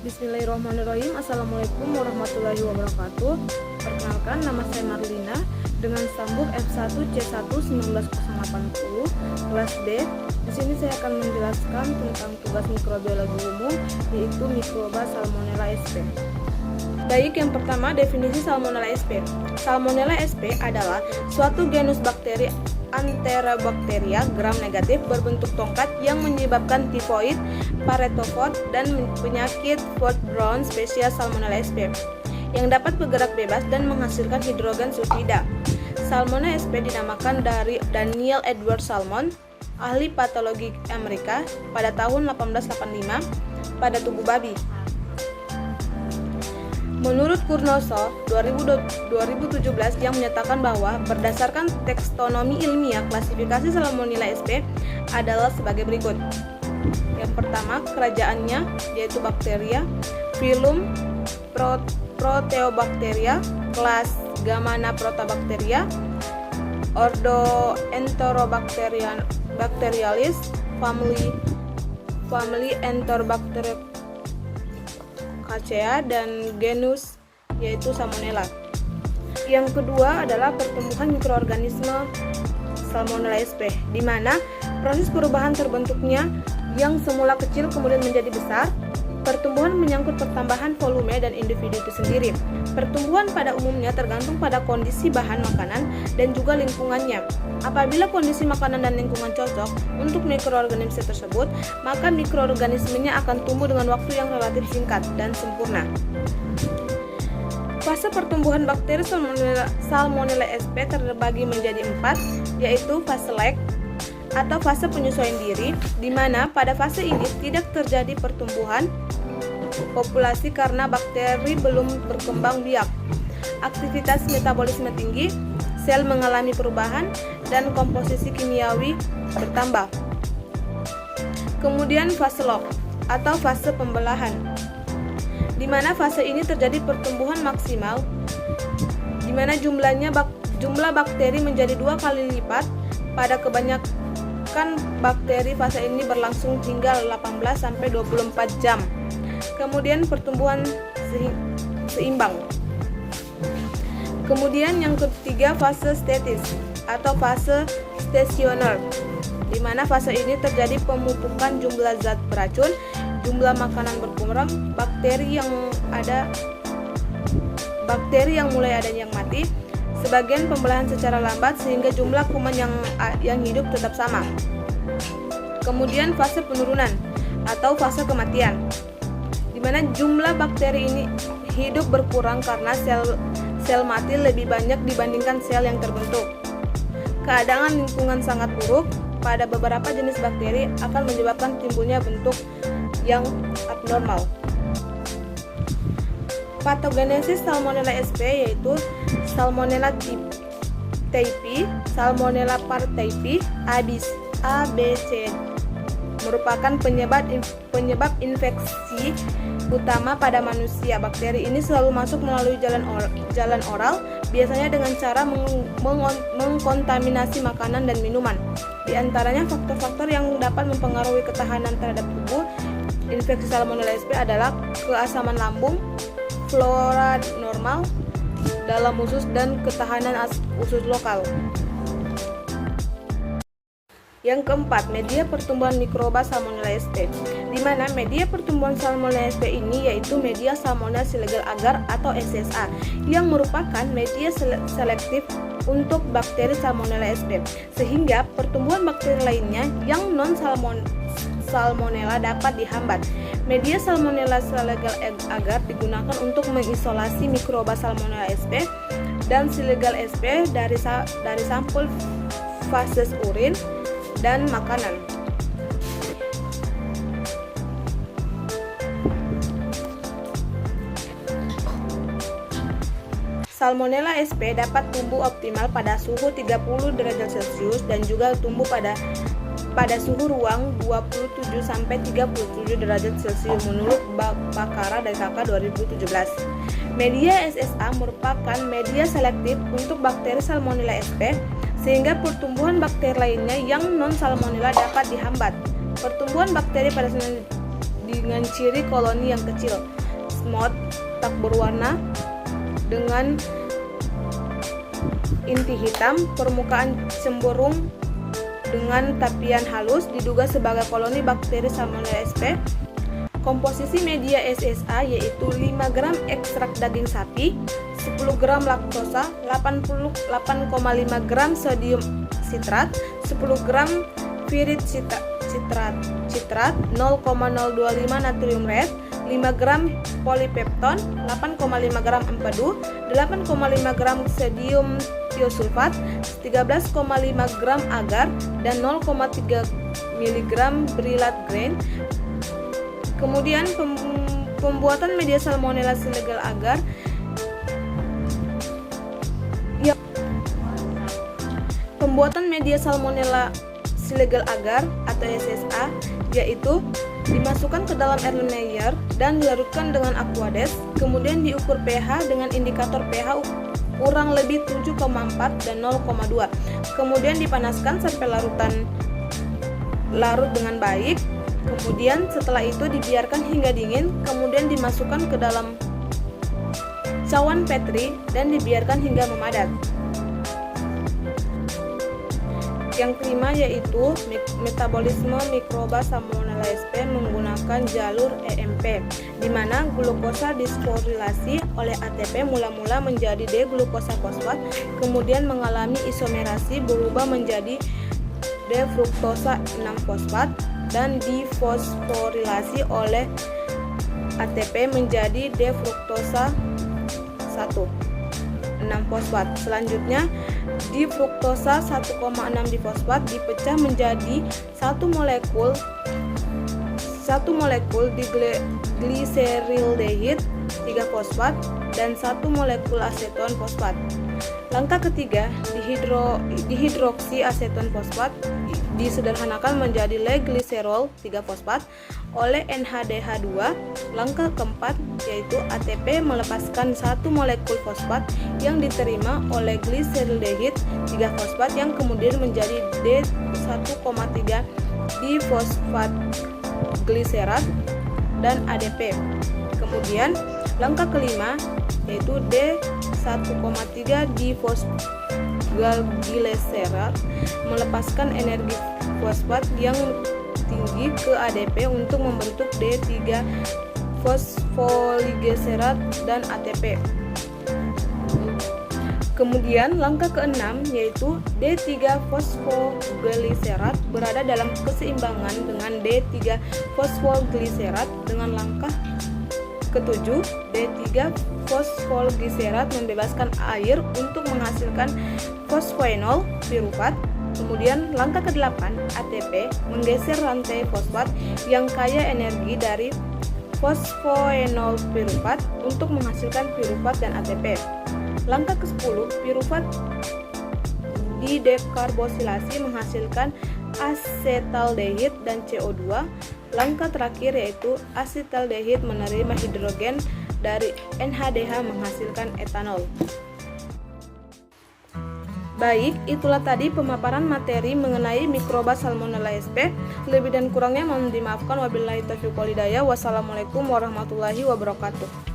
Bismillahirrahmanirrahim. Assalamualaikum warahmatullahi wabarakatuh. Perkenalkan, nama saya Marlina dengan sambung F1 C1 1980 kelas D. Di sini saya akan menjelaskan tentang tugas mikrobiologi umum, yaitu mikroba Salmonella sp. Baik, yang pertama definisi Salmonella sp. Salmonella sp adalah suatu genus bakteri Enterobacteria gram negatif berbentuk tongkat yang menyebabkan tifoid, parotopod, dan penyakit foodborne spesies Salmonella sp yang dapat bergerak bebas dan menghasilkan hidrogen sulfida. Salmonella sp dinamakan dari Daniel Edward Salmon, ahli patologi Amerika, pada tahun 1885 pada tubuh babi. Menurut Kurnoso 2017 yang menyatakan bahwa berdasarkan taksonomi ilmiah, klasifikasi Salmonella sp adalah sebagai berikut. Yang pertama, kerajaannya yaitu bakteria, filum Proteobacteria, kelas Gamma Protobacteria, ordo Enterobacterialis, family Enterobacteria dan genus yaitu Salmonella. Yang kedua adalah pertumbuhan mikroorganisme Salmonella sp, di mana proses perubahan terbentuknya yang semula kecil kemudian menjadi besar. Pertumbuhan menyangkut pertambahan volume dan individu itu sendiri. Pertumbuhan pada umumnya tergantung pada kondisi bahan makanan dan juga lingkungannya. Apabila kondisi makanan dan lingkungan cocok untuk mikroorganisme tersebut, maka mikroorganismenya akan tumbuh dengan waktu yang relatif singkat dan sempurna. Fase pertumbuhan bakteri Salmonella sp terbagi menjadi 4, yaitu fase lag atau fase penyesuaian diri, di mana pada fase ini tidak terjadi pertumbuhan populasi karena bakteri belum berkembang biak. Aktivitas metabolisme tinggi, sel mengalami perubahan, dan komposisi kimiawi bertambah. Kemudian fase log atau fase pembelahan, di mana fase ini terjadi pertumbuhan maksimal, di mana jumlah bakteri menjadi 2 kali lipat. Pada kebanyakan bakteri fase ini berlangsung hingga 18-24 jam. Kemudian pertumbuhan seimbang. Kemudian yang ketiga, fase statis atau fase stasioner, di mana fase ini terjadi pemupukan jumlah zat beracun, jumlah makanan berkurang, bakteri yang mulai ada yang mati, sebagian pembelahan secara lambat sehingga jumlah kuman yang hidup tetap sama. Kemudian fase penurunan atau fase kematian, di mana jumlah bakteri ini hidup berkurang karena sel mati lebih banyak dibandingkan sel yang terbentuk. Keadaan lingkungan sangat buruk pada beberapa jenis bakteri akan menyebabkan timbulnya bentuk yang abnormal. Patogenesis Salmonella sp yaitu Salmonella typhi, Salmonella partyphi, ABC merupakan penyebab infeksi utama pada manusia. Bakteri ini selalu masuk melalui jalan oral, biasanya dengan cara mengkontaminasi makanan dan minuman. Di antaranya faktor-faktor yang dapat mempengaruhi ketahanan terhadap tubuh infeksi Salmonella sp adalah keasaman lambung, flora normal dalam usus, dan ketahanan usus lokal. Yang keempat, media pertumbuhan mikroba Salmonella sp, di mana media pertumbuhan Salmonella sp ini yaitu media Salmonella Silage Agar atau SSA, yang merupakan media selektif untuk bakteri Salmonella sp, sehingga pertumbuhan bakteri lainnya yang non-Salmonella dapat dihambat. Media Salmonella Silage Agar digunakan untuk mengisolasi mikroba Salmonella sp dan Silage sp dari sampel feses, urin, dan makanan. Salmonella sp dapat tumbuh optimal pada suhu 30 derajat Celcius dan juga tumbuh pada suhu ruang 27-37 derajat Celcius menurut Bakara dan Kaka 2017. Media SSA merupakan media selektif untuk bakteri Salmonella sp, sehingga pertumbuhan bakteri lainnya yang non-Salmonella dapat dihambat. Pertumbuhan bakteri pada dengan ciri koloni yang kecil, smooth, tak berwarna, dengan inti hitam, permukaan cenderung dengan tapian halus, diduga sebagai koloni bakteri Salmonella sp. Komposisi media SSA yaitu 5 gram ekstrak daging sapi, 10 gram laktosa, 88,5 gram sodium sitrat, 10 gram virit citrat, 0,025 natrium red, 5 gram polipepton, 8,5 gram empedu, 8,5 gram sodium tiosulfat, 13,5 gram agar, dan 0,3 mg berilat grain. Kemudian pembuatan media Salmonella Silegal agar ya, pembuatan media Salmonella Silegal agar atau SSA yaitu dimasukkan ke dalam Erlenmeyer dan dilarutkan dengan Aquades, kemudian diukur pH dengan indikator pH kurang lebih 7,4 dan 0,2. Kemudian dipanaskan sampai larut dengan baik. Kemudian setelah itu dibiarkan hingga dingin, kemudian dimasukkan ke dalam cawan Petri dan dibiarkan hingga memadat. Yang kelima yaitu metabolisme mikroba Salmonella sp menggunakan jalur EMP, di mana glukosa disfosforilasi oleh ATP mula-mula menjadi D-glukosa fosfat, kemudian mengalami isomerasi berubah menjadi D-fruktosa 6-fosfat dan difosforilasi oleh ATP menjadi D-fruktosa 1,6-fosfat. Selanjutnya, difruktosa 1,6 difosfat dipecah menjadi satu molekul gliserildehid 3-fosfat dan satu molekul aseton fosfat. Langkah ketiga, dihidroksi aseton fosfat disederhanakan menjadi L-gliserol 3-fosfat oleh NHDH2. Langkah keempat yaitu ATP melepaskan satu molekul fosfat yang diterima oleh gliserildehid 3-fosfat yang kemudian menjadi D1,3 difosfat gliserat dan ADP. Kemudian langkah kelima yaitu D1,3 difosfatgliserat melepaskan energi fosfat yang tinggi ke ADP untuk membentuk D3 fosfoligliserat dan ATP. Kemudian langkah keenam yaitu D3 fosfogliserat berada dalam keseimbangan dengan D3 fosfogliserat. Dengan langkah ketujuh, D3 fosfogliserat membebaskan air untuk menghasilkan fosfoenol pirufat. Kemudian langkah ke-8, ATP menggeser rantai fosfat yang kaya energi dari fosfoenol pirufat untuk menghasilkan pirufat dan ATP. Langkah ke-10, pirufat didekarboksilasi menghasilkan asetaldehid dan CO2. Langkah terakhir yaitu asetaldehid menerima hidrogen dari NHDH menghasilkan etanol. Baik, itulah tadi pemaparan materi mengenai mikroba Salmonella sp. Lebih dan kurangnya mohon dimaafkan. Wabillahi taufiq wal hidayah. Wassalamualaikum warahmatullahi wabarakatuh.